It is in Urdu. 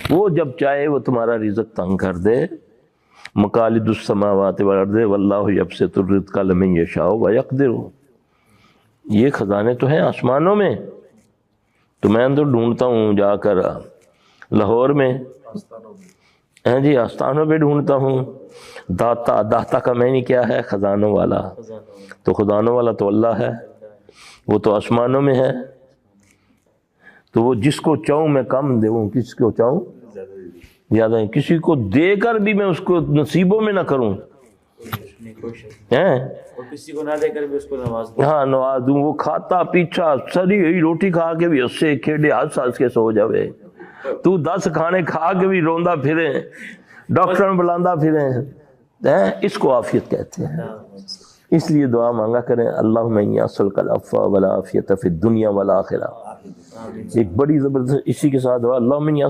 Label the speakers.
Speaker 1: وہ جب چاہے وہ تمہارا رزق تنگ کر دے. مقالد السماوات والارض واللہ یبسط الرزق لمن یشاء ویقدر. یہ خزانے تو ہیں آسمانوں میں، تو میں اندر ڈھونڈتا ہوں جا کر لاہور میں، ہاں جی آستانوں پہ ڈھونڈتا ہوں. داتا کا معنی کیا ہے؟ خزانوں والا. تو خزانوں والا تو اللہ ہے، وہ تو آسمانوں میں ہے. تو وہ جس کو چاہوں میں کم دوں، کس کو چاہوں زیادہ. کسی کو دے کر بھی میں اس کو نصیبوں میں نہ کروں،
Speaker 2: کسی کو نہ دے کر بھی اس کو نواز دوں.
Speaker 1: ہاں نواز دوں. وہ کھاتا پیچھا سری ہوئی روٹی کھا کے بھی ہنسے کھیڑے ہنس کے سو جاوے، تو 10 کھانے کھا کے بھی روندا پھرے، ڈاکٹر بلاندا پھرے. اس کو عافیت کہتے ہیں. اس لیے دعا مانگا کریں، اللہم انی اسألک العفو والعافیۃ فی الدنیا والآخرہ. ایک بڑی زبردست اسی کے ساتھ دعا، اللہم انی